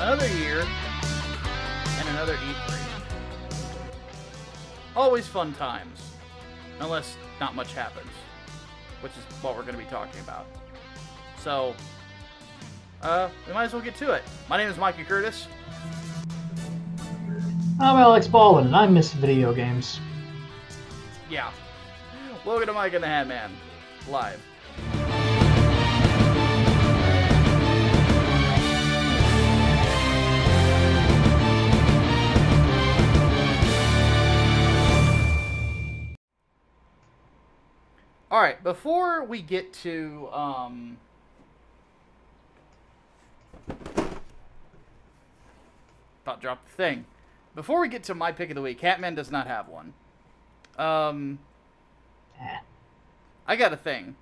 Another year and another E3. Always fun times. Unless not much happens. Which is what we're going to be talking about. So, we might as well get to it. My name is Micah Curtis. I'm Alex Baldwin, and I miss video games. Yeah. Welcome to Micah and the Hatman. Live. Alright, before we get to, about dropped the thing. Before we get to my pick of the week, Hatman does not have one. I got a thing.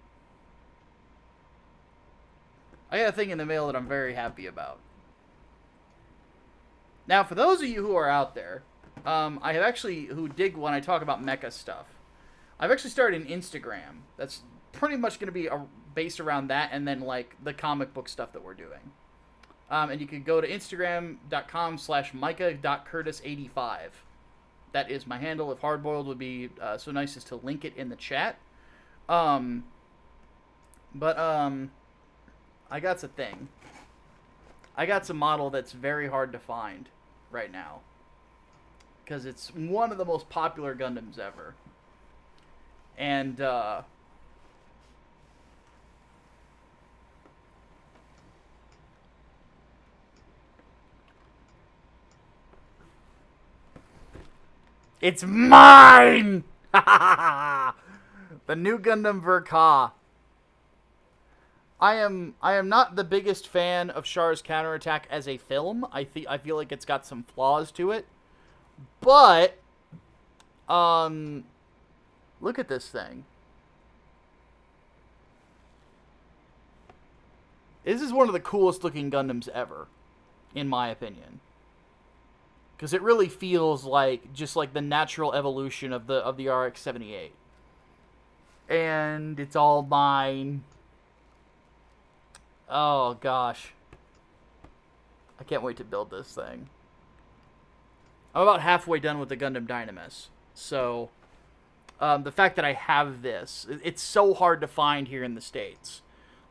I got a thing in the mail that I'm very happy about. Now, for those of you who are out there, I have actually, who dig when I talk about mecha stuff, I've actually started an Instagram that's pretty much going to be based around that and then, like, the comic book stuff that we're doing. And you can go to instagram.com/micah.curtis85. That is my handle. If Hardboiled would be so nice as to link it in the chat. I got a thing. I got some model that's very hard to find right now. Because it's one of the most popular Gundams ever. And, it's mine! The new Gundam Verka. I am not the biggest fan of Char's Counterattack as a film. I feel like it's got some flaws to it. But, look at this thing. This is one of the coolest looking Gundams ever, in my opinion. Because it really feels like just like the natural evolution of the RX-78. And it's all mine. Oh gosh. I can't wait to build this thing. I'm about halfway done with the Gundam Dynamis. So, the fact that I have this, it's so hard to find here in the States.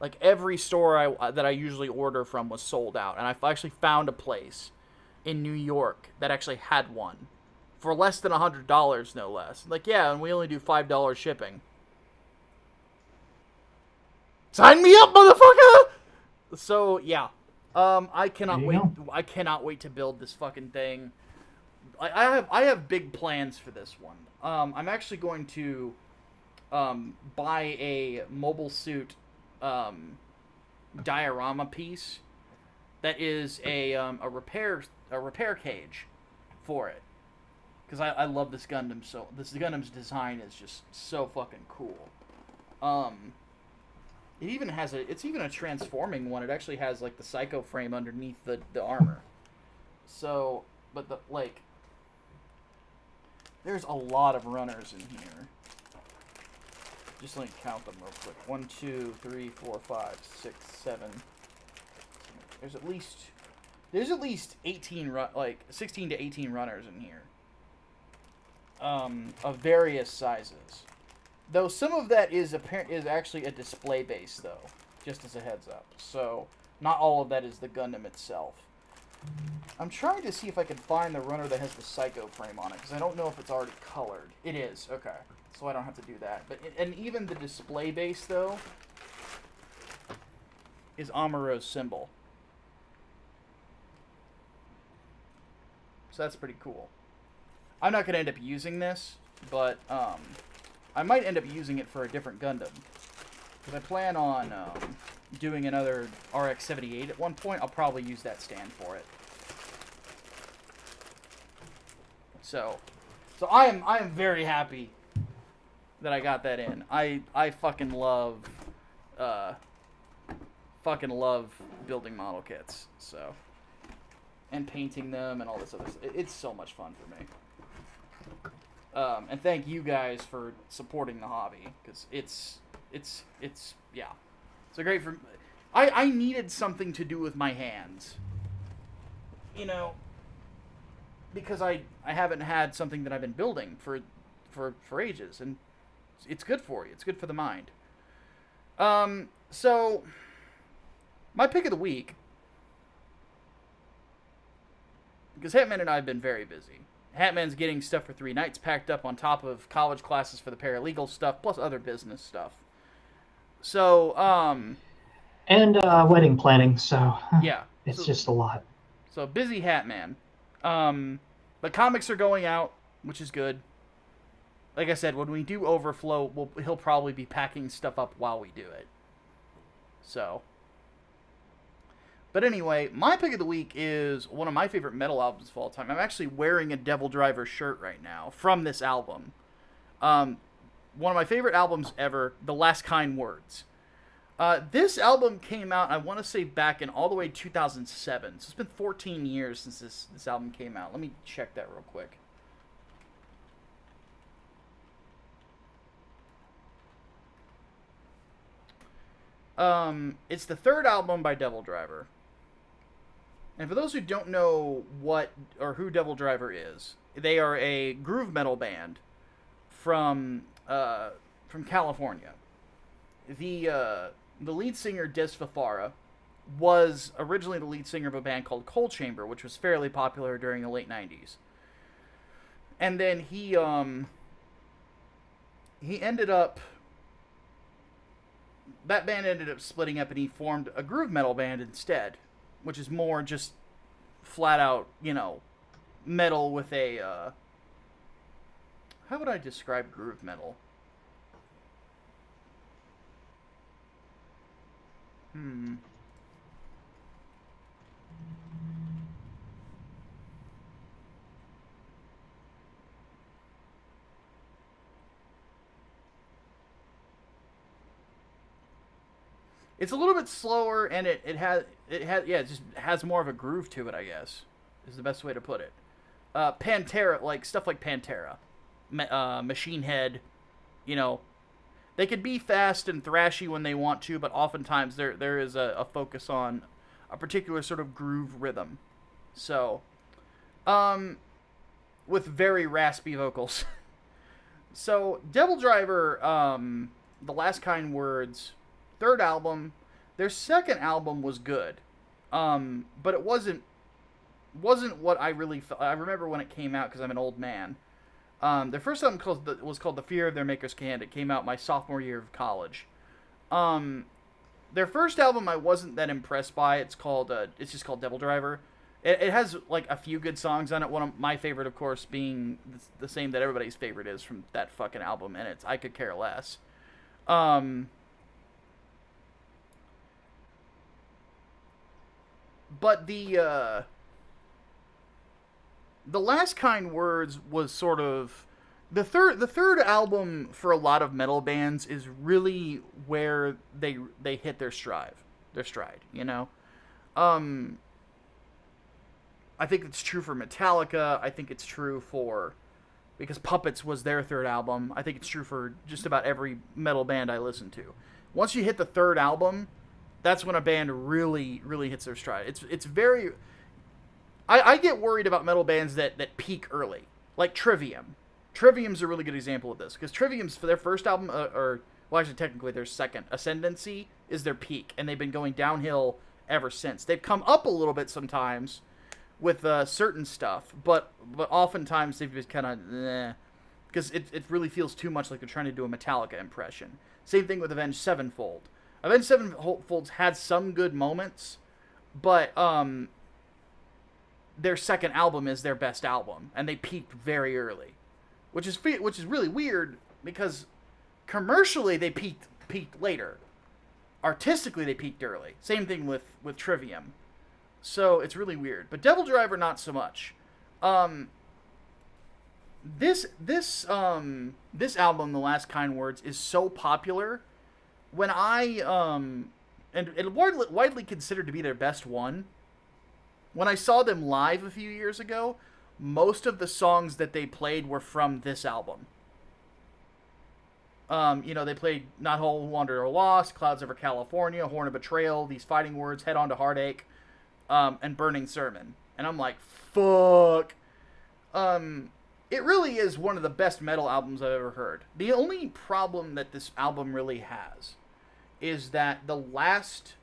Like, every store that I usually order from was sold out. And I've actually found a place in New York that actually had one. For less than $100, no less. Like, yeah, and we only do $5 shipping. Sign me up, motherfucker! So, yeah. I cannot wait. I cannot wait to build this fucking thing. I have big plans for this one. I'm actually going to buy a mobile suit diorama piece that is a repair cage for it, because I love this Gundam so. This Gundam's design is just so fucking cool. It even has it's even a transforming one. It actually has like the psycho frame underneath the armor. So, but there's a lot of runners in here. Just let me count them real quick. 1, 2, 3, 4, 5, 6, 7. There's at least 18 16 to 18 runners in here. Of various sizes. Though some of that is actually a display base, though, just as a heads up. So not all of that is the Gundam itself. I'm trying to see if I can find the runner that has the psycho frame on it, because I don't know if it's already colored. It is, okay. So I don't have to do that. And even the display base, though, is Amuro's symbol. So that's pretty cool. I'm not going to end up using this, but I might end up using it for a different Gundam. Because I plan on doing another RX-78 at one point. I'll probably use that stand for it. So I am very happy that I got that in. I fucking love building model kits. So, and painting them and all this other stuff. It's so much fun for me. And thank you guys for supporting the hobby, because it's yeah. So great for... I needed something to do with my hands. you know, because I haven't had something that I've been building for ages, and it's good for you. It's good for the mind. So my pick of the week, because Hatman and I have been very busy. Hatman's getting stuff for 3 nights packed up on top of college classes for the paralegal stuff, plus other business stuff. So, And wedding planning, so yeah. it's just a lot. So, busy Hatman. The comics are going out, which is good. Like I said, when we do overflow, he'll probably be packing stuff up while we do it. So. But anyway, my pick of the week is one of my favorite metal albums of all time. I'm actually wearing a Devil Driver shirt right now from this album. One of my favorite albums ever, The Last Kind Words. This album came out, I want to say, back in all the way 2007. So it's been 14 years since this album came out. Let me check that real quick. It's the 3rd album by Devil Driver. And for those who don't know what or who Devil Driver is, they are a groove metal band from California. The lead singer, Des Fafara, was originally the lead singer of a band called Coal Chamber, which was fairly popular during the late 90s. And then he ended up... That band ended up splitting up, and he formed a groove metal band instead, which is more just flat out, metal with a, how would I describe groove metal? It's a little bit slower, and it just has more of a groove to it, I guess, is the best way to put it. Pantera, like stuff like Pantera, Machine Head, they could be fast and thrashy when they want to, but oftentimes there is a focus on a particular sort of groove rhythm. So, with very raspy vocals. So, Devil Driver, The Last Kind Words, 3rd album. Their 2nd album was good, but it wasn't what I really felt. I remember when it came out because I'm an old man. Their first album was called The Fear of Their Maker's Hand. It came out my sophomore year of college. Their first album I wasn't that impressed by. It's just called Devil Driver. It has like a few good songs on it. One of my favorite, of course, being the same that everybody's favorite is from that fucking album, and it's I Could Care Less. But the Last Kind Words was sort of the third album for a lot of metal bands is really where they hit their stride. I think it's true for Metallica. I think it's true because Puppets was their 3rd album. I think it's true for just about every metal band I listen to. Once you hit the 3rd album, that's when a band really, really hits their stride. It's very... I get worried about metal bands that peak early. Like Trivium. Trivium's a really good example of this. Because Trivium's, for their first album, actually technically their 2nd, Ascendancy, is their peak. And they've been going downhill ever since. They've come up a little bit sometimes with certain stuff. But oftentimes they've just kind of... Because it really feels too much like they're trying to do a Metallica impression. Same thing with Avenged Sevenfold. Avenged Sevenfold's had some good moments, but their 2nd album is their best album, and they peaked very early, which is really weird because commercially they peaked later, artistically they peaked early. Same thing with Trivium, so it's really weird. But Devil Driver not so much. This album, The Last Kind Words, is so popular. When and widely considered to be their best one, when I saw them live a few years ago, most of the songs that they played were from this album. They played Not Whole, Wander or Lost, Clouds Over California, Horn of Betrayal, These Fighting Words, Head On to Heartache, and Burning Sermon. And I'm like, fuck. It really is one of the best metal albums I've ever heard. The only problem that this album really has is that the last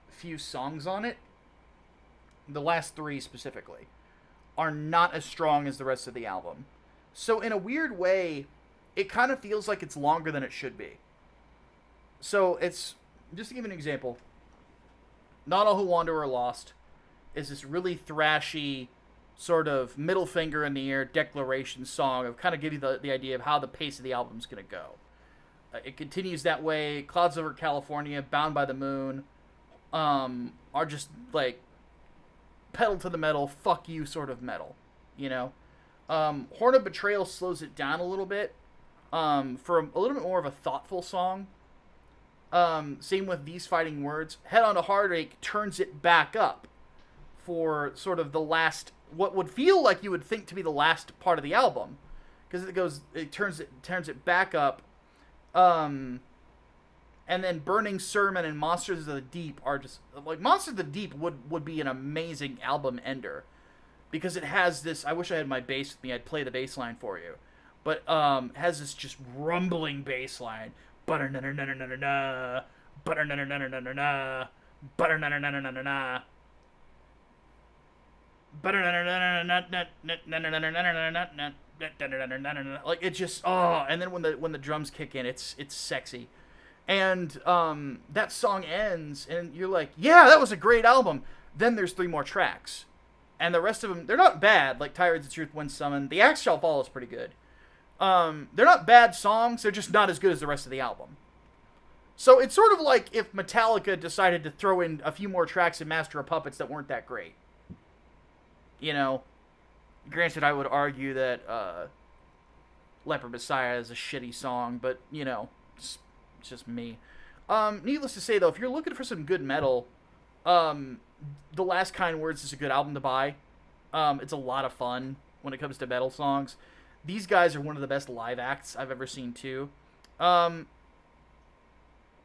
few songs on it, the last 3 specifically, are not as strong as the rest of the album. So in a weird way, it kind of feels like it's longer than it should be. So it's, just to give an example, Not All Who Wander Are Lost is this really thrashy, sort of middle finger in the air declaration song of kind of give you the idea of how the pace of the album's going to go. It continues that way. Clouds Over California, Bound by the Moon, are just like pedal to the metal, fuck you sort of metal, you know? Horn of Betrayal slows it down a little bit for a little bit more of a thoughtful song. Same with These Fighting Words. Head on to Heartache turns it back up for sort of the last, what would feel like you would think to be the last part of the album, because it turns it back up. And then Burning Sermon and Monsters of the Deep are just like, Monsters of the Deep would be an amazing album ender, because it has this, I wish I had my bass with me, I'd play the bass line for you, but has this just rumbling bass line, butter na na na na na na, butter na na na na na na, butter na na na na na na, like it just, and then when the drums kick in, it's sexy. And that song ends and you're like, yeah, that was a great album. Then there's 3 more tracks, and the rest of them, they're not bad, like Tyrants of Truth, When Summoned. The Axe Shall Fall is pretty good. They're not bad songs, they're just not as good as the rest of the album. So it's sort of like if Metallica decided to throw in a few more tracks in Master of Puppets that weren't that great. You know, granted, I would argue that Leper Messiah is a shitty song, but, you know, it's just me. Needless to say, though, if you're looking for some good metal, The Last Kind Words is a good album to buy. It's a lot of fun when it comes to metal songs. These guys are one of the best live acts I've ever seen, too. I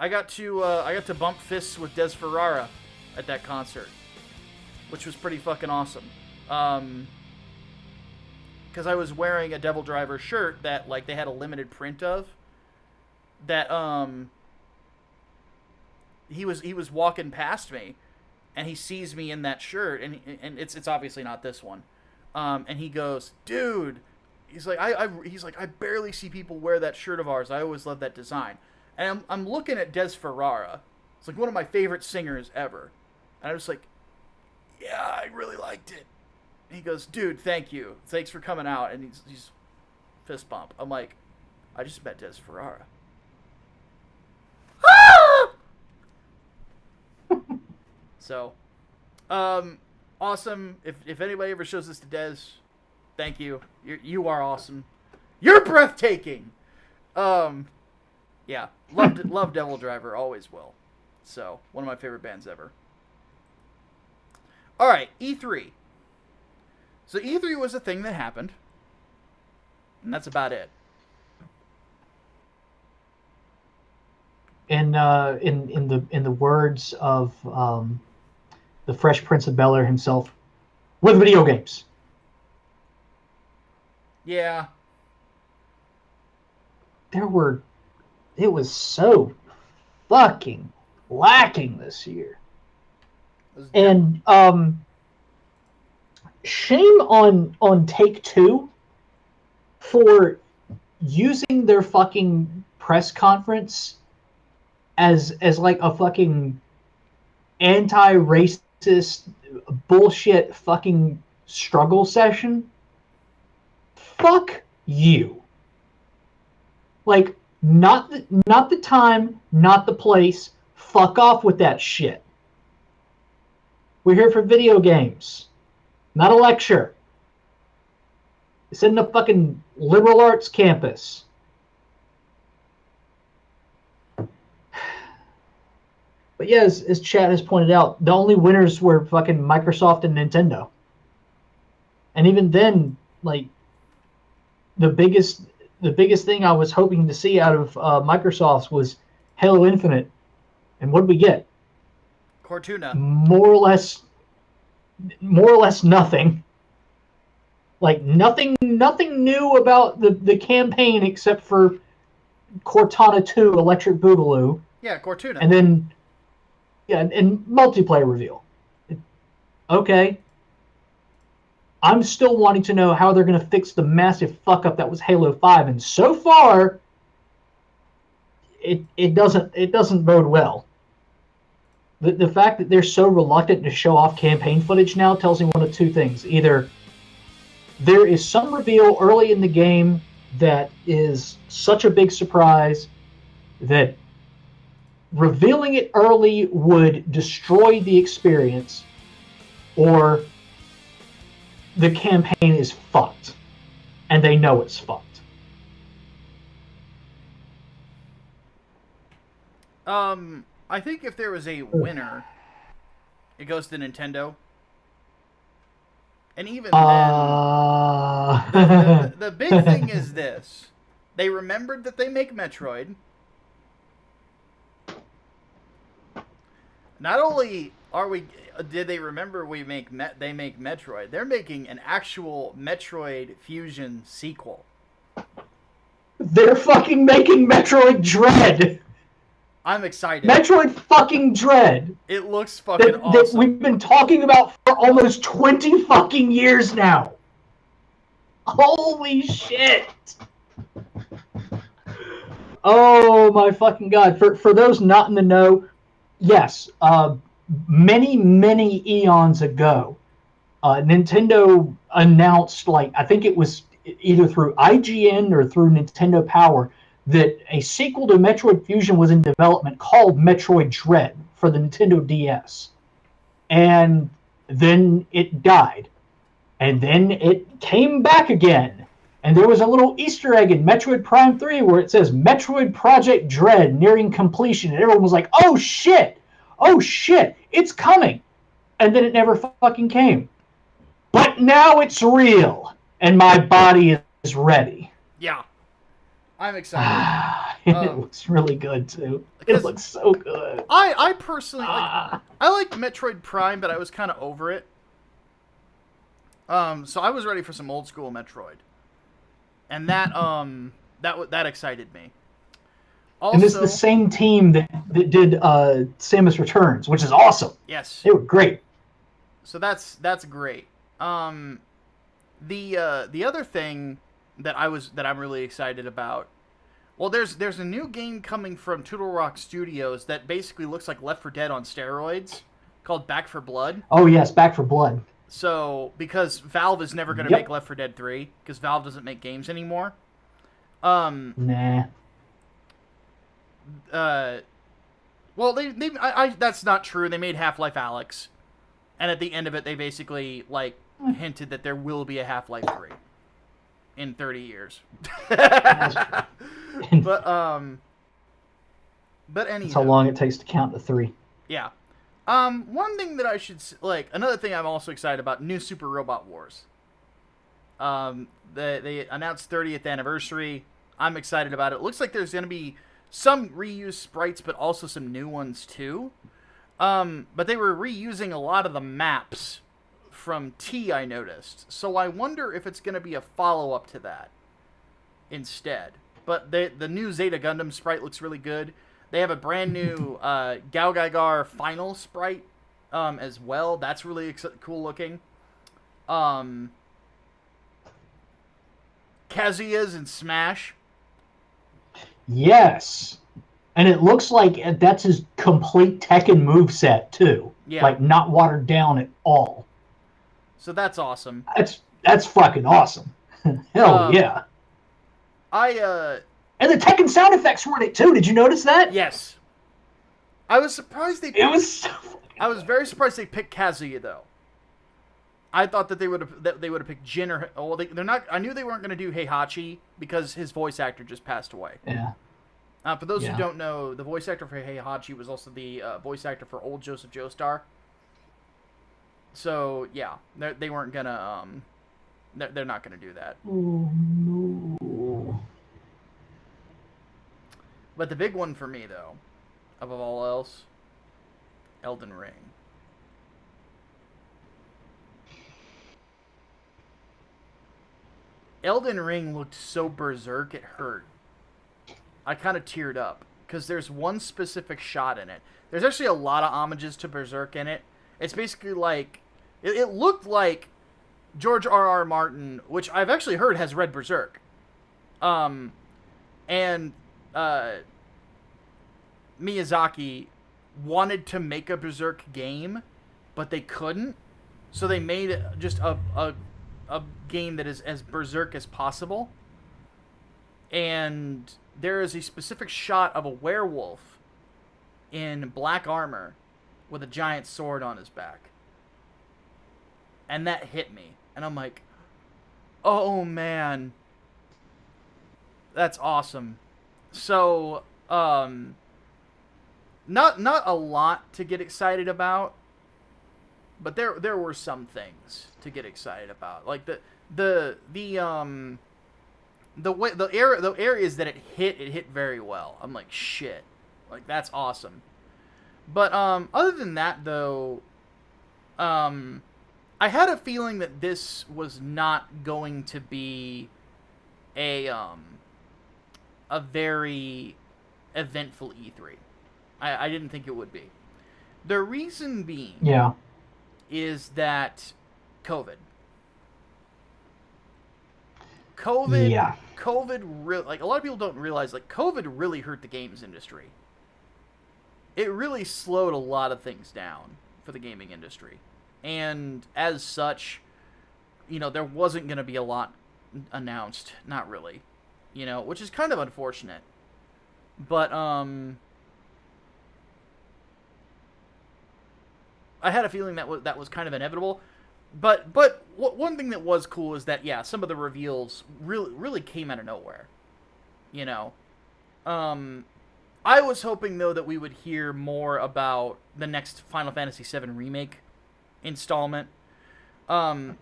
got to bump fists with Des Ferrara at that concert, which was pretty fucking awesome. Because I was wearing a Devil Driver shirt that, like, they had a limited print of. That, he was walking past me, and he sees me in that shirt, and it's obviously not this one. And he goes, dude, he's like, I barely see people wear that shirt of ours. I always love that design. And I'm looking at Des Ferrara. It's like one of my favorite singers ever. And I was like, yeah, I really liked it. And he goes, dude, thank you. Thanks for coming out. And he's fist bump. I'm like, I just met Des Ferrara. So, awesome. If anybody ever shows this to Des, thank you. You are awesome. You're breathtaking. Yeah, love Devil Driver, always will. So, one of my favorite bands ever. All right, E3. So E3 was a thing that happened, and that's about it. In the words of the Fresh Prince of Bel-Air himself, with video games. Yeah. It was so fucking lacking this year. And shame on Take-Two for using their fucking press conference as like a fucking anti-racist bullshit fucking struggle session. Fuck you. Like, not the time, not the place. Fuck off with that shit. We're here for video games, not a lecture. It's in the fucking liberal arts campus. But yeah, as Chad has pointed out, the only winners were fucking Microsoft and Nintendo. And even then, like, the biggest thing I was hoping to see out of Microsoft's was Halo Infinite. And what did we get? Cortuna. More or less. more or less nothing. Like nothing new about the campaign except for Cortana 2 Electric Boogaloo. Yeah, Cortuna. And then and multiplayer reveal. Okay. I'm still wanting to know how they're going to fix the massive fuck up that was Halo 5, and so far it doesn't bode well. The fact that they're so reluctant to show off campaign footage now tells me one of two things. Either there is some reveal early in the game that is such a big surprise that revealing it early would destroy the experience, or the campaign is fucked, and they know it's fucked. I think if there was a winner, it goes to Nintendo. And even then, the big thing is this. They remembered that they make Metroid. Not only did they remember they make Metroid, they're making an actual Metroid Fusion sequel. They're fucking making Metroid Dread. I'm excited. Metroid fucking Dread. It looks fucking awesome. That we've been talking about for almost 20 fucking years now. Holy shit. Oh my fucking god. For those not in the know, yes, many eons ago, Nintendo announced, like, I think it was either through IGN or through Nintendo Power, that a sequel to Metroid Fusion was in development called Metroid Dread for the Nintendo DS. And then it died. And then it came back again. And there was a little Easter egg in Metroid Prime 3 where it says Metroid Project Dread nearing completion. And everyone was like, oh shit, it's coming. And then it never fucking came. But now it's real. And my body is ready. Yeah. I'm excited. It looks really good too. It looks so good. I personally I liked Metroid Prime, but I was kind of over it. So I was ready for some old school Metroid, and that excited me. Also, and this is the same team that did Samus Returns, which is awesome. Yes, they were great. So that's great. The other thing that I'm really excited about. Well, there's a new game coming from Turtle Rock Studios that basically looks like Left 4 Dead on steroids, called Back 4 Blood. Oh yes, Back 4 Blood. So because Valve is never going to make Left 4 Dead 3 because Valve doesn't make games anymore. Nah. Well, I that's not true. They made Half-Life Alyx, and at the end of it, they basically hinted that there will be a Half-Life 3. In 30 years. But anyhow. That's how long it takes to count to 3. Yeah. One thing that I should another thing I'm also excited about, new Super Robot Wars. They announced 30th anniversary. I'm excited about it. Looks like there's going to be some reused sprites, but also some new ones too. But they were reusing a lot of the maps from T, I noticed. So I wonder if it's going to be a follow-up to that instead. But the new Zeta Gundam sprite looks really good. They have a brand new Gao final sprite as well. That's really cool looking. Kazuya's in Smash. Yes. And it looks like that's his complete Tekken moveset too. Yeah. Like, not watered down at all. So that's awesome. That's fucking awesome. Hell yeah. And the Tekken sound effects were in it too. Did you notice that? Yes. I was surprised they. It was. I was very surprised they picked Kazuya though. I thought that they would have picked Jin or they're not. I knew they weren't going to do Heihachi because his voice actor just passed away. Yeah. For those who don't know, the voice actor for Heihachi was also the voice actor for old Joseph Joestar. So yeah, they weren't gonna they're not gonna do that. Oh no. But the big one for me though, above all else, Elden Ring. Elden Ring looked so berserk it hurt. I kind of teared up because there's one specific shot in it. There's actually a lot of homages to Berserk in it. It's basically like it looked like George R.R. Martin, which I've actually heard has read Berserk, and Miyazaki wanted to make a Berserk game, but they couldn't, so they made just a game that is as Berserk as possible. And there is a specific shot of a werewolf in black armor with a giant sword on his back. And that hit me. And I'm like, oh man, that's awesome. So, not a lot to get excited about, but there were some things to get excited about. Like the areas that it hit very well. I'm like, shit. Like, that's awesome. But other than that though, I had a feeling that this was not going to be a very eventful E3. I didn't think it would be. The reason being is that COVID. COVID really, like, a lot of people don't realize, like, COVID really hurt the games industry. It really slowed a lot of things down for the gaming industry. And as such, you know, there wasn't going to be a lot announced. Not really. You know, which is kind of unfortunate. But, I had a feeling that was kind of inevitable. But one thing that was cool is that, yeah, some of the reveals really came out of nowhere. You know? I was hoping, though, that we would hear more about the next Final Fantasy VII Remake installment. Though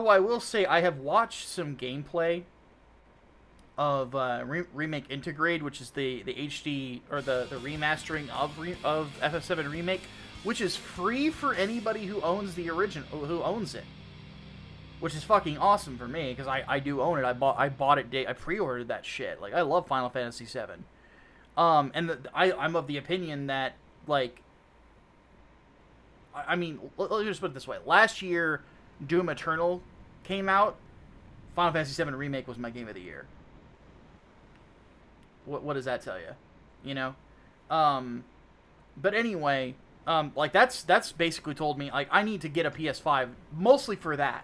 I will say I have watched some gameplay of Remake Intergrade, which is the HD, or the remastering of FF7 Remake, which is free for anybody who owns the original, who owns it. Which is fucking awesome for me, because I do own it. I bought it, I pre-ordered that shit. Like, I love Final Fantasy VII. And I'm of the opinion that, like, I mean, let's just put it this way. Last year, Doom Eternal came out. Final Fantasy VII Remake was my game of the year. What does that tell you? You know? But anyway, like, that's basically told me, like, I need to get a PS5, mostly for that.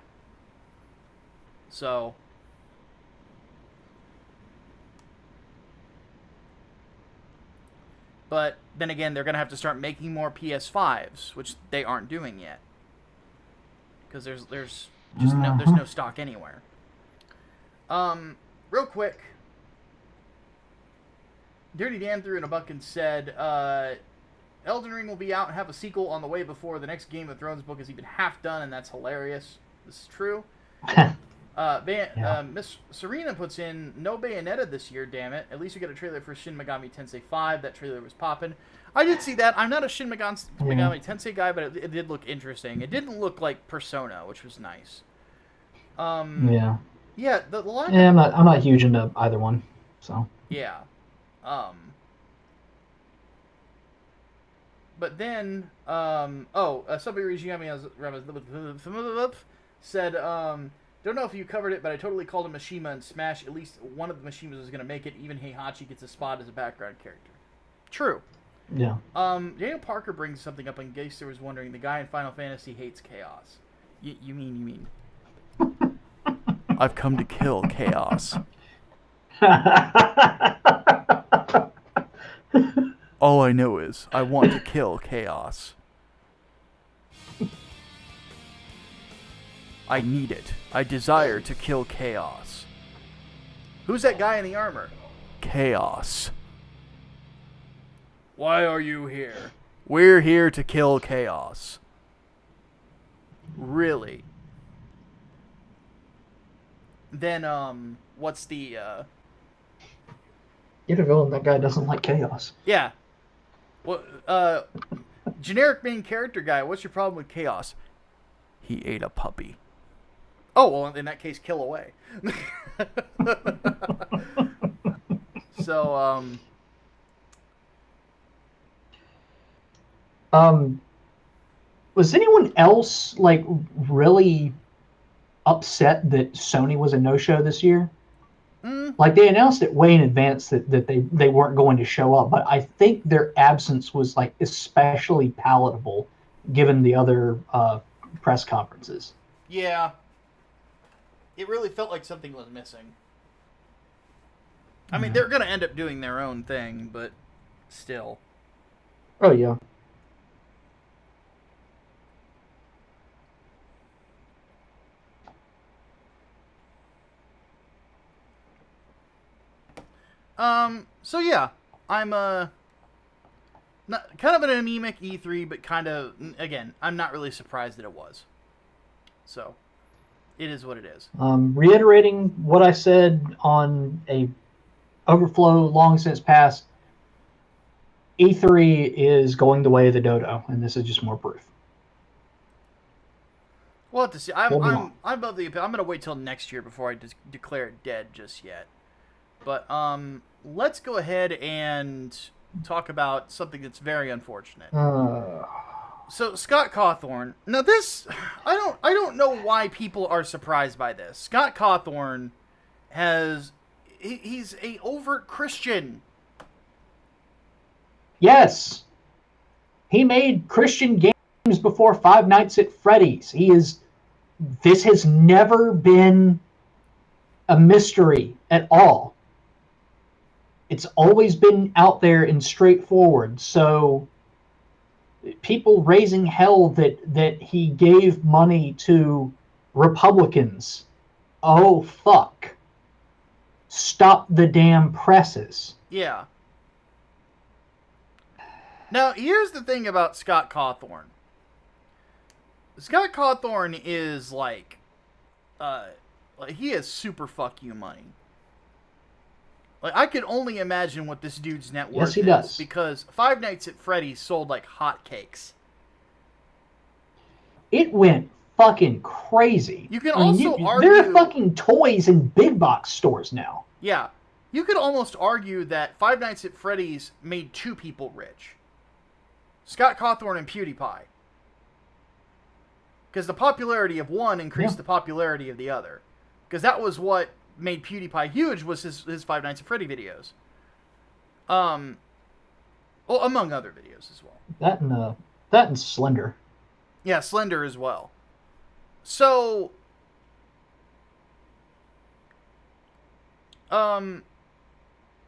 So... But then again, they're going to have to start making more PS5s, which they aren't doing yet. Because there's just no stock anywhere. Real quick. Dirty Dan threw in a buck and said, Elden Ring will be out and have a sequel on the way before the next Game of Thrones book is even half done, and that's hilarious. This is true. Miss Serena puts in, no Bayonetta this year, damn it. At least we got a trailer for Shin Megami Tensei 5. That trailer was poppin'. I did see that. I'm not a Shin Megami Tensei guy, but it did look interesting. It didn't look like Persona, which was nice. Yeah, the line... Yeah, I'm not huge into either one, so... Yeah. But then, somebody reaching out me said, don't know if you covered it, but I totally called him Mishima in Smash. At leist one of the Mishimas was going to make it. Even Heihachi gets a spot as a background character. True. Yeah. Daniel Parker brings something up, and Geister was wondering, the guy in Final Fantasy hates chaos. You mean... I've come to kill chaos. All I know is, I want to kill chaos. I need it. I desire to kill chaos. Who's that guy in the armor? Chaos. Why are you here? We're here to kill chaos. Really? Then, what's the, Get a villain, that guy doesn't like chaos. Yeah. Well, generic main character guy, what's your problem with chaos? He ate a puppy. Oh, well, in that case, kill away. So, Was anyone else like really upset that Sony was a no-show this year? Like they announced it way in advance that they weren't going to show up, but I think their absence was like especially palatable given the other press conferences. yeah, it really felt like something was missing. I mean, they're gonna end up doing their own thing, but still. Oh yeah. So yeah, I'm not, kind of an anemic E3, but kind of, again, I'm not really surprised that it was. So, it is what it is. Reiterating what I said on a overflow long since past, E3 is going the way of the dodo, and this is just more proof. We'll have to see. I'm of the. I'm gonna wait till next year before I declare it dead just yet. But let's go ahead and talk about something that's very unfortunate. So Scott Cawthon. Now this, I don't know why people are surprised by this. Scott Cawthon he's a overt Christian. Yes, he made Christian games before Five Nights at Freddy's. This has never been a mystery at all. It's always been out there and straightforward. So people raising hell that he gave money to Republicans. Oh, fuck. Stop the damn presses. Yeah. Now, here's the thing about Scott Cawthon. Scott Cawthon is like he has super fuck you money. Like, I could only imagine what this dude's net worth is. Does. Because Five Nights at Freddy's sold like hotcakes. It went fucking crazy. You can also argue... There are fucking toys in big box stores now. Yeah. You could almost argue that Five Nights at Freddy's made two people rich. Scott Cawthon and PewDiePie. Because the popularity of one increased the popularity of the other. Because that was what made PewDiePie huge, was his Five Nights at Freddy videos. Well, among other videos as well. That and Slender. Yeah, Slender as well. So, when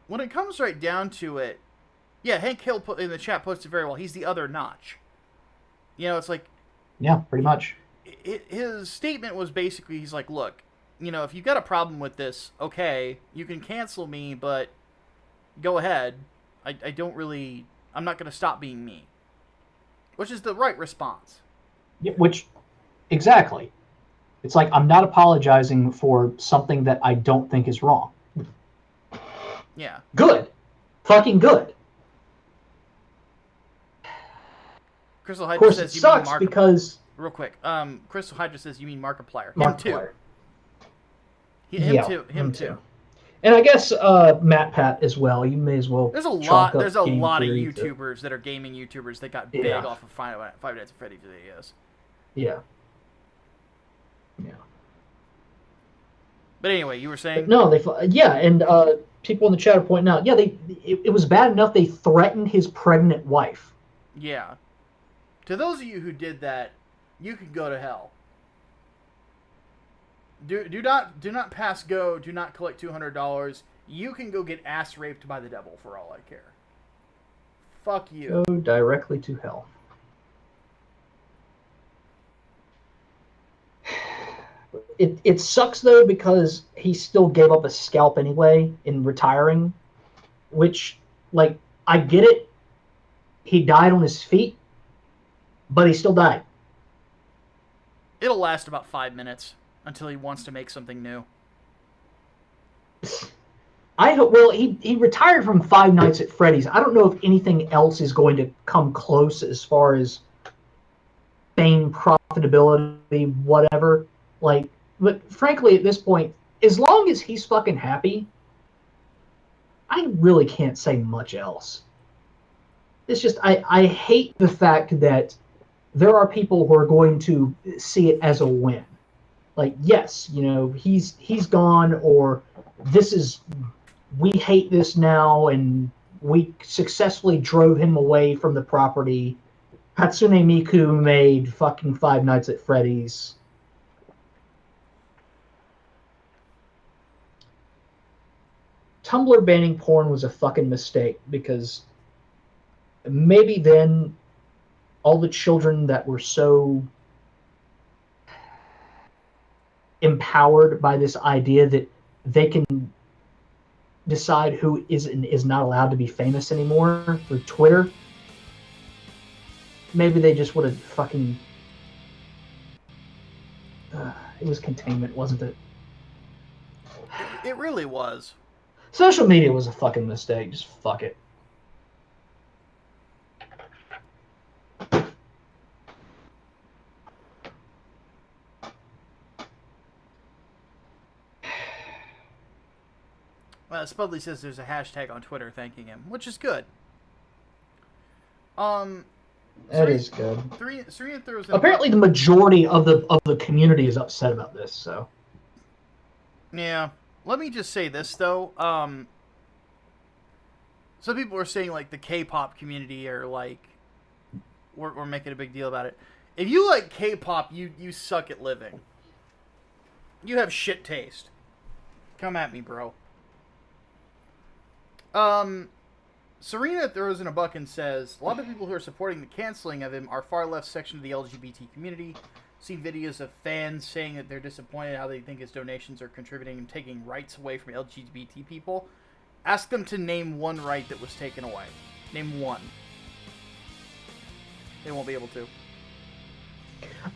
it comes right down to it, yeah, Hank Hill in the chat posted very well. He's the other Notch. You know, it's like... Yeah, pretty much. His statement was basically, he's like, look, you know, if you've got a problem with this, okay, you can cancel me, but go ahead. I don't really... I'm not going to stop being me. Which is the right response. Yeah, exactly. It's like, I'm not apologizing for something that I don't think is wrong. Yeah. Good. Fucking good. Crystal Hydra says it sucks because... Real quick. Crystal Hydra says you mean Markiplier. Markiplier. Him too. And I guess Matt Pat as well. You may as well. There's a lot of YouTubers that are gaming YouTubers that got big off of Five Nights at Freddy's videos. Yeah. But anyway, you were saying? And people in the chat are pointing out, it was bad enough they threatened his pregnant wife. Yeah. To those of you who did that, you can go to hell. Do not pass go. Do not collect $200. You can go get ass raped by the devil for all I care. Fuck you. Go directly to hell. It sucks though because he still gave up a scalp anyway in retiring, which, like, I get it. He died on his feet, but he still died. It'll last about 5 minutes until he wants to make something new. I hope. Well, he retired from Five Nights at Freddy's. I don't know if anything else is going to come close as far as fame, profitability, whatever. Like, but frankly, at this point, as long as he's fucking happy, I really can't say much else. It's just I hate the fact that there are people who are going to see it as a win. Like, yes, he's gone, or we hate this now, and we successfully drove him away from the property. Hatsune Miku made fucking Five Nights at Freddy's. Tumblr banning porn was a fucking mistake, because maybe then all the children that were so empowered by this idea that they can decide who is and is not allowed to be famous anymore through Twitter, maybe they just would have fucking... it was containment, wasn't it? It really was. Social media was a fucking mistake. Just fuck it. Spudley says there's a hashtag on Twitter thanking him, which is good. That is good. Serena throws apparently the majority of the community is upset about this, so. Yeah. Let me just say this, though. Some people are saying, like, the K-pop community are, like, we're making a big deal about it. If you like K-pop, you suck at living. You have shit taste. Come at me, bro. Serena throws in a buck and says, a lot of people who are supporting the canceling of him are far left section of the LGBT community. Seen videos of fans saying that they're disappointed how they think his donations are contributing and taking rights away from LGBT people. Ask them to name one right that was taken away. Name one. They won't be able to.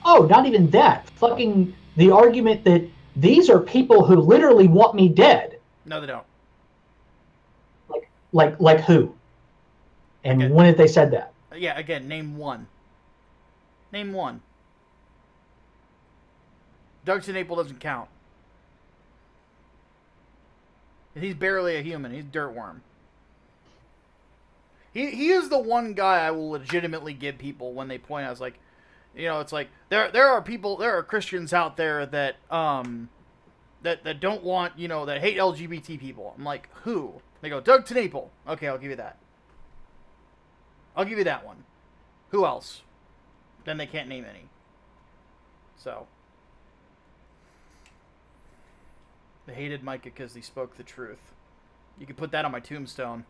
Oh, not even that. Fucking the argument that these are people who literally want me dead. No, they don't. Like who? And again, when have they said that? Yeah, again, name one. Name one. Doug Snaple doesn't count. He's barely a human. He's a dirtworm. He is the one guy I will legitimately give people when they point out, it's like, it's like there are Christians out there that that don't want, that hate LGBT people. I'm like, who? They go, Doug Snaple. Okay, I'll give you that. I'll give you that one. Who else? Then they can't name any. So. They hated Micah because he spoke the truth. You could put that on my tombstone.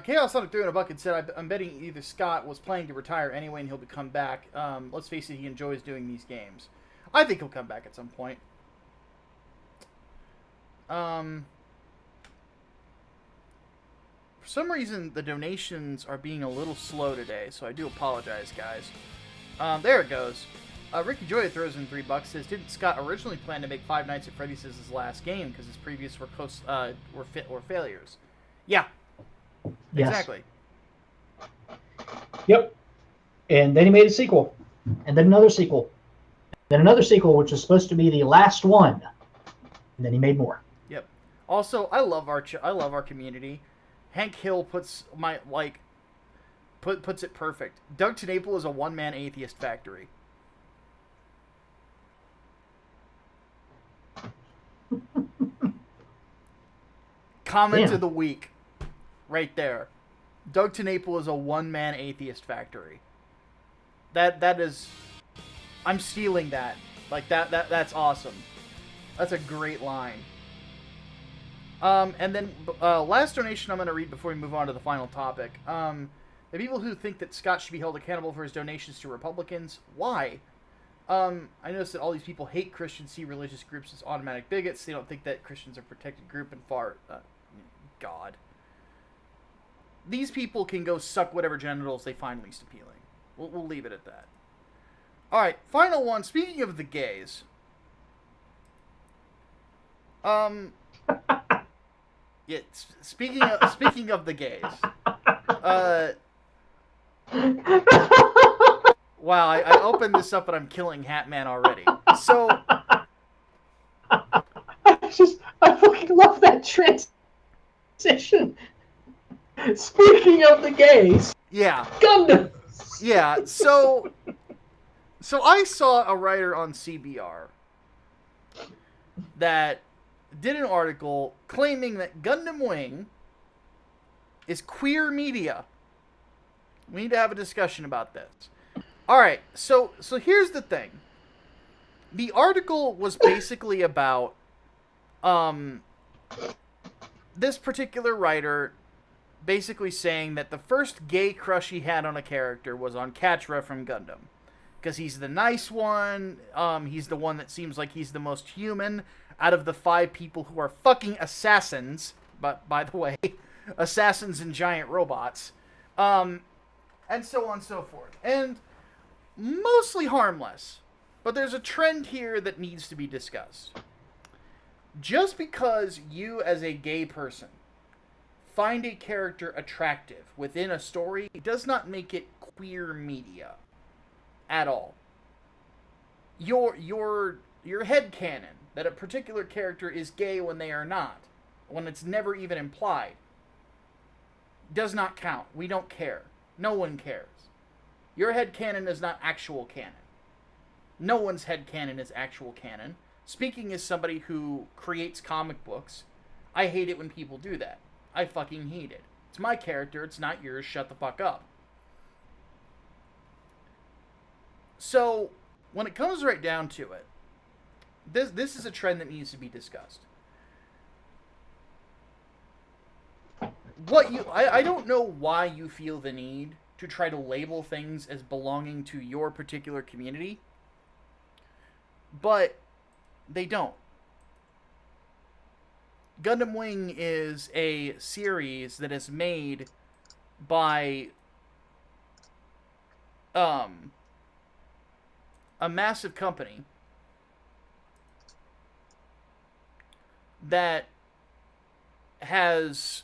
Chaos Sonic threw in a bucket and said, I'm betting either Scott was planning to retire anyway and he'll come back. Let's face it, he enjoys doing these games. I think he'll come back at some point. For some reason, the donations are being a little slow today, so I do apologize, guys. There it goes. Ricky Joya throws in $3. Says, didn't Scott originally plan to make Five Nights at Freddy's his last game because his previous were were failures? Yeah. Yes. Exactly. Yep. And then he made a sequel, and then another sequel, then another sequel, which was supposed to be the last one, and then he made more. Yep. Also, I love our community. Hank Hill puts it perfect. Doug Snaple is a one-man atheist factory. Comment of the week. Right there. Doug Snaple is a one-man atheist factory. That is... I'm stealing that. Like, that's awesome. That's a great line. And then, last donation I'm going to read before we move on to the final topic. The people who think that Scott should be held accountable for his donations to Republicans, why? I noticed that all these people hate Christians, see religious groups as automatic bigots. They don't think that Christians are a protected group and far... God. These people can go suck whatever genitals they find least appealing. We'll leave it at that. Alright, final one. Speaking of the gays... Yeah, speaking of the gays, Wow, I opened this up and I'm killing Hatman already. So I fucking love that transition. Speaking of the gays, yeah, Gundam. yeah. So I saw a writer on CBR that did an article claiming that Gundam Wing is queer media. We need to have a discussion about this. All right, so here's the thing. The article was basically about um this particular writer basically saying that the first gay crush he had on a character was on Katra from Gundam. Because he's the nice one, he's the one that seems like he's the most human out of the 5 people who are fucking assassins, but by the way, assassins and giant robots, and so on and so forth. And mostly harmless. But there's a trend here that needs to be discussed. Just because you, as a gay person, find a character attractive within a story does not make it queer media at all. Your headcanon that a particular character is gay when they are not, when it's never even implied, does not count. We don't care. No one cares. Your headcanon is not actual canon. No one's headcanon is actual canon. Speaking as somebody who creates comic books, I hate it when people do that. I fucking hate it. It's my character, it's not yours, shut the fuck up. So, when it comes right down to it, this is a trend that needs to be discussed. I don't know why you feel the need to try to label things as belonging to your particular community, but they don't. Gundam Wing is a series that is made by a massive company that has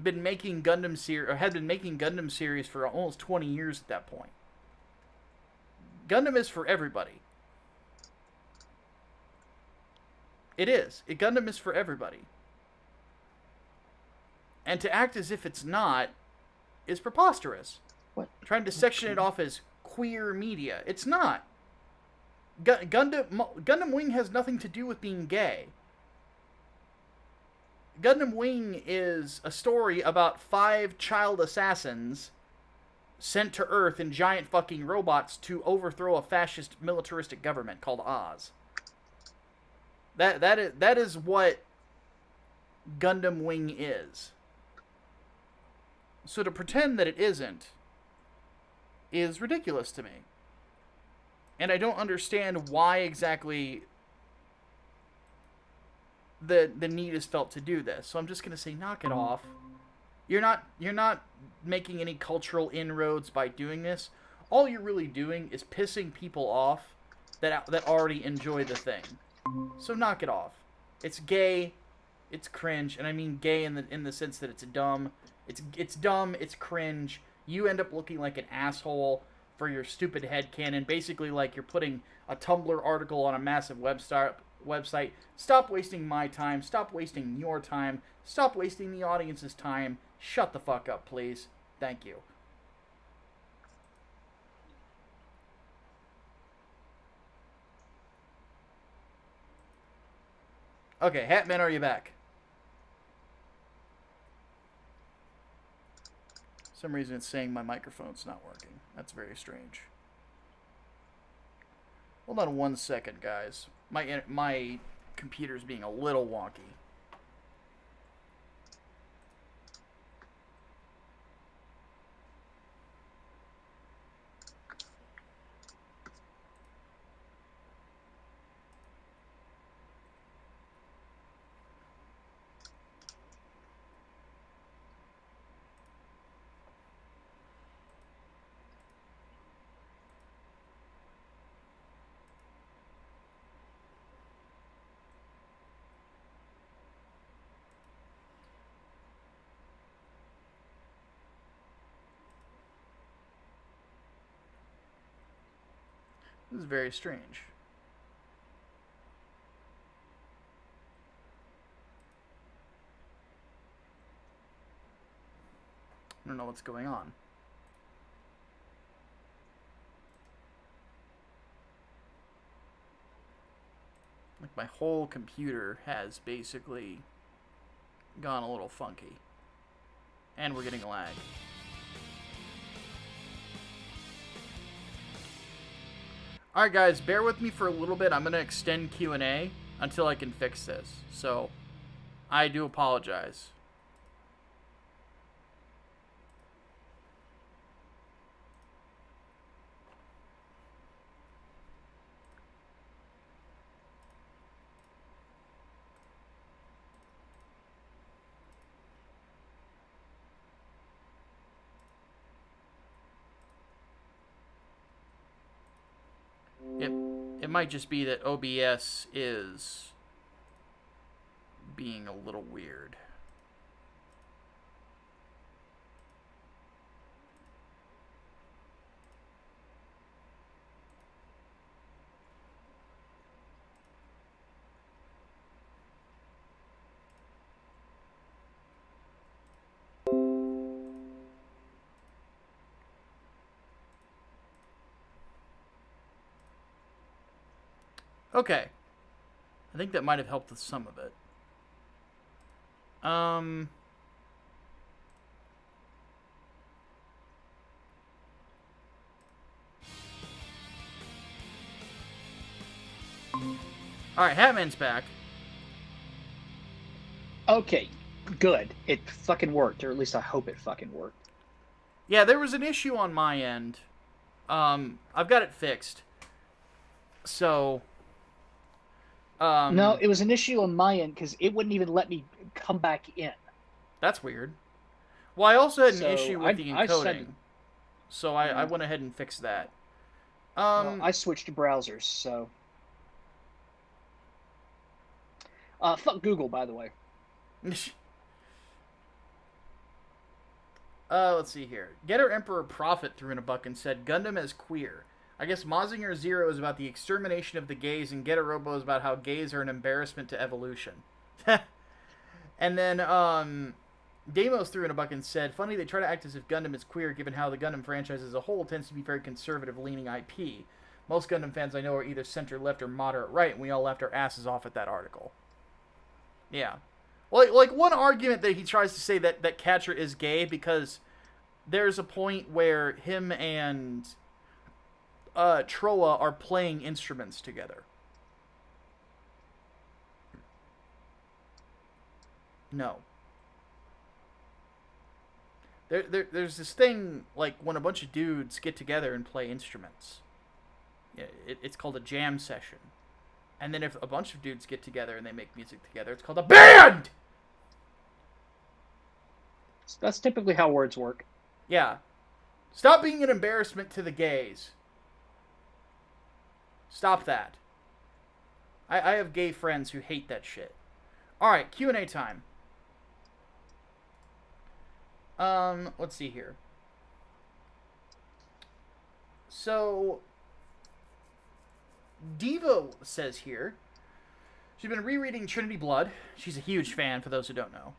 been making Gundam series, or had been making Gundam series for almost 20 years at that point. Gundam is for everybody. It is. Gundam is for everybody. And to act as if it's not is preposterous. What? Trying to section it off as queer media. It's not. Gundam Wing has nothing to do with being gay. Gundam Wing is a story about 5 child assassins sent to Earth in giant fucking robots to overthrow a fascist militaristic government called Oz. That is what Gundam Wing is. So to pretend that it isn't is ridiculous to me. And I don't understand why exactly the need is felt to do this. So I'm just gonna say, knock it off. You're not making any cultural inroads by doing this. All you're really doing is pissing people off that already enjoy the thing. So knock it off. It's gay, it's cringe, and I mean gay in the sense that it's dumb. It's dumb, it's cringe. You end up looking like an asshole for your stupid headcanon. Basically like you're putting a Tumblr article on a massive website. Stop wasting my time. Stop wasting your time. Stop wasting the audience's time. Shut the fuck up, please. Thank you. Okay, Hatman, are you back? For some reason it's saying my microphone's not working. That's very strange. Hold on 1 second, guys. My computer's being a little wonky. This is very strange. I don't know what's going on. Like, my whole computer has basically gone a little funky. And we're getting a lag. Alright guys, bear with me for a little bit. I'm going to extend Q&A until I can fix this. So, I do apologize. It might just be that OBS is being a little weird. Okay. I think that might have helped with some of it. Alright, Hatman's back. Okay, good. It fucking worked, or at least I hope it fucking worked. Yeah, there was an issue on my end. I've got it fixed. So... no, it was an issue on my end because it wouldn't even let me come back in. That's weird. Well, I also had an issue with the encoding. So I went ahead and fixed that. Well, I switched to browsers, so... fuck Google, by the way. Let's see here. Getter Emperor Prophet threw in a buck and said, Gundam as queer. I guess Mazinger Zero is about the extermination of the gays, and Getter Robo is about how gays are an embarrassment to evolution. And then, Damos threw in a buck and said, funny they try to act as if Gundam is queer, given how the Gundam franchise as a whole tends to be very conservative-leaning IP. Most Gundam fans I know are either center-left or moderate-right, and we all laughed our asses off at that article. Yeah. Well, like one argument that he tries to say that Catcher is gay, because there's a point where him and Troa are playing instruments together. No. There's this thing, like, when a bunch of dudes get together and play instruments. It's called a jam session. And then if a bunch of dudes get together and they make music together, it's called a band! That's typically how words work. Yeah. Stop being an embarrassment to the gays. Stop that. I have gay friends who hate that shit. Alright, Q&A time. Let's see here. So, Devo says here, she's been rereading Trinity Blood. She's a huge fan, for those who don't know.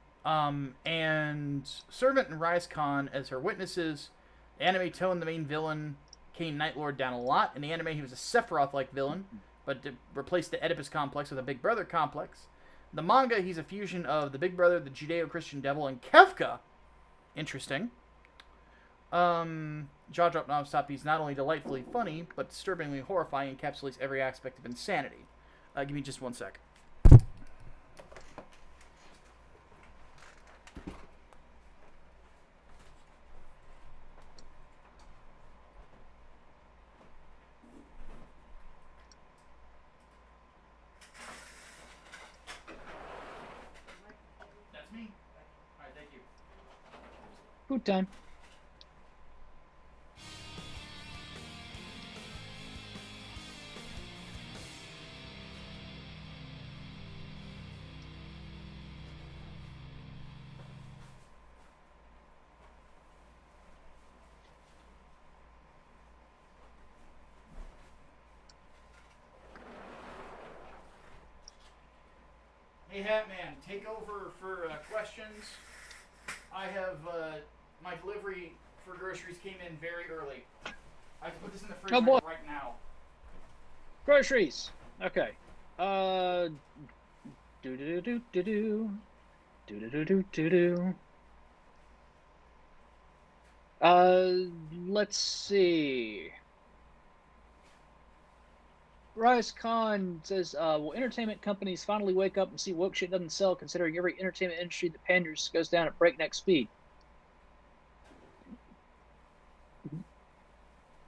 And Servant and Rise Khan as her witnesses. The anime toned the main villain, Cain Nightlord, down a lot. In the anime, he was a Sephiroth-like villain, but replaced the Oedipus complex with a Big Brother complex. In the manga, he's a fusion of the Big Brother, the Judeo-Christian Devil, and Kefka. Interesting. Jaw drop nonstop. He's not only delightfully funny, but disturbingly horrifying, encapsulates every aspect of insanity. Give me just one sec. That's me. Alright, thank you. Food time. Hey, Hatman, take over for questions. I have my delivery for groceries came in very early. I have to put this in the fridge right now. Groceries. Okay. Do. Let's see. Rise Khan says, will entertainment companies finally wake up and see woke shit doesn't sell, considering every entertainment industry that panders goes down at breakneck speed?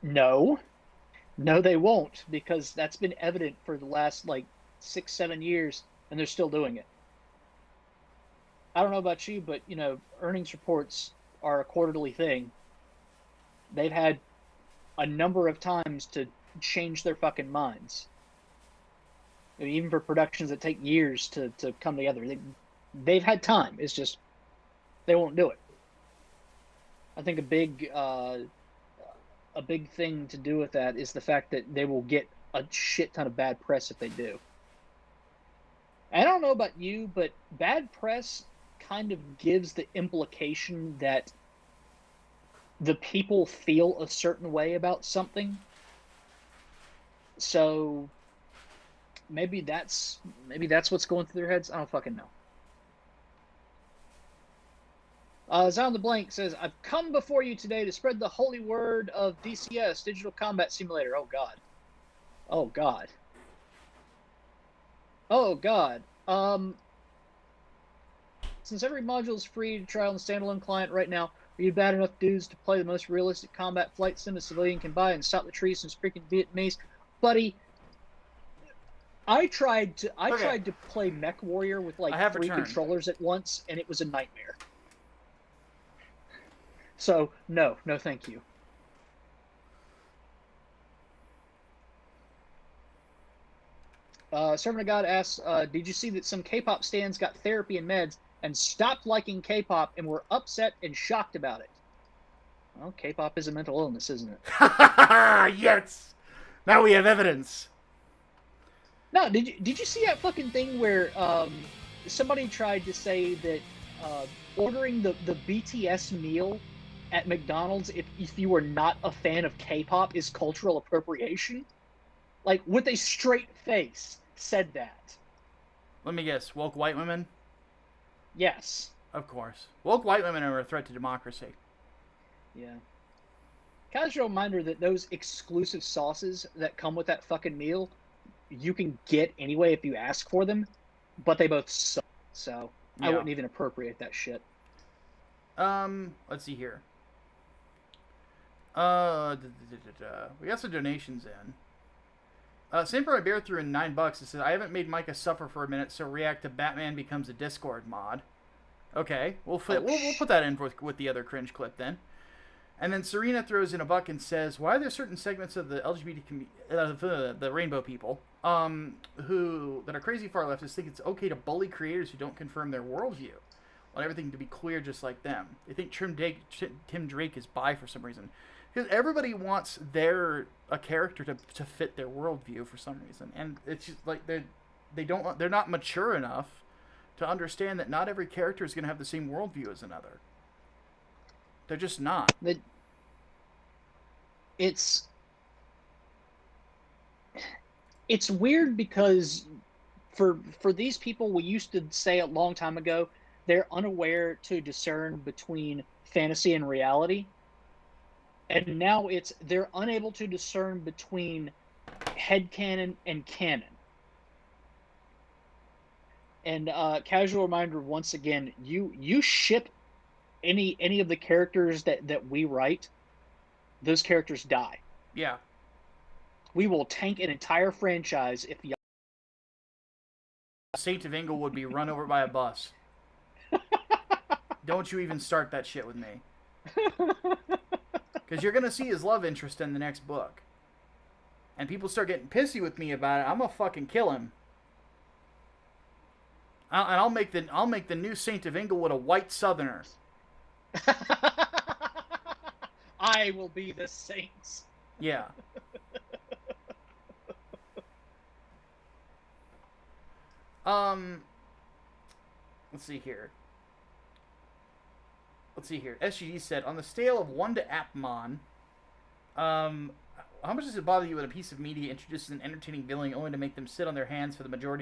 No. No, they won't, because that's been evident for the last, 6-7 years, and they're still doing it. I don't know about you, but, earnings reports are a quarterly thing. They've had a number of times to change their fucking minds. I mean, even for productions that take years to come together, they've had time. It's just they won't do it. I think a big thing to do with that is the fact that they will get a shit ton of bad press if they do. I don't know about you, but bad press kind of gives the implication that the people feel a certain way about something. So maybe that's what's going through their heads. I don't fucking know. Zion the Blank says, I've come before you today to spread the holy word of DCS, Digital Combat Simulator. Oh, God. Oh, God. Oh, God. Since every module is free to try on the standalone client right now, are you bad enough dudes to play the most realistic combat flight sim a civilian can buy and stop the trees from freaking Vietnamese? Buddy, I tried to play Mech Warrior with 3 controllers at once, and it was a nightmare. So, no, thank you. Servant of God asks, did you see that some K-pop stans got therapy and meds and stopped liking K-pop and were upset and shocked about it? Well, K-pop is a mental illness, isn't it? Yes! Now we have evidence. No, did you see that fucking thing where somebody tried to say that ordering the BTS meal at McDonald's if you were not a fan of K-pop is cultural appropriation? Like, with a straight face, said that. Let me guess. Woke white women? Yes. Of course. Woke white women are a threat to democracy. Yeah. Casual reminder that those exclusive sauces that come with that fucking meal, you can get anyway if you ask for them, but they both suck. So, yeah. I wouldn't even appropriate that shit. Let's see here. We got some donations in. Samurai Bear threw in $9. It says, I haven't made Micah suffer for a minute, so react to Batman becomes a Discord mod. Okay, we'll put that in with the other cringe clip then. And then Serena throws in $1 and says, why are there certain segments of the LGBT the rainbow people, who that are crazy far leftists think it's okay to bully creators who don't confirm their worldview? Want everything to be clear just like them. They think Tim Drake is bi for some reason. Because everybody wants a character to fit their worldview for some reason. And it's just like they're not mature enough to understand that not every character is going to have the same worldview as another. They're just not. It's weird because for these people, we used to say a long time ago, they're unaware to discern between fantasy and reality. And now they're unable to discern between headcanon and canon. And casual reminder once again, you ship any of the characters that we write, those characters die. Yeah. We will tank an entire franchise if the Saint of Englewood be run over by a bus. Don't you even start that shit with me. Because you're going to see his love interest in the next book. And people start getting pissy with me about it, I'm going to fucking kill him. And I'll make the new Saint of Englewood a white southerner. I will be the saint. Yeah. Let's see here. SGD said, on the scale of 1 to Atman, how much does it bother you when a piece of media introduces an entertaining villain only to make them sit on their hands for the majority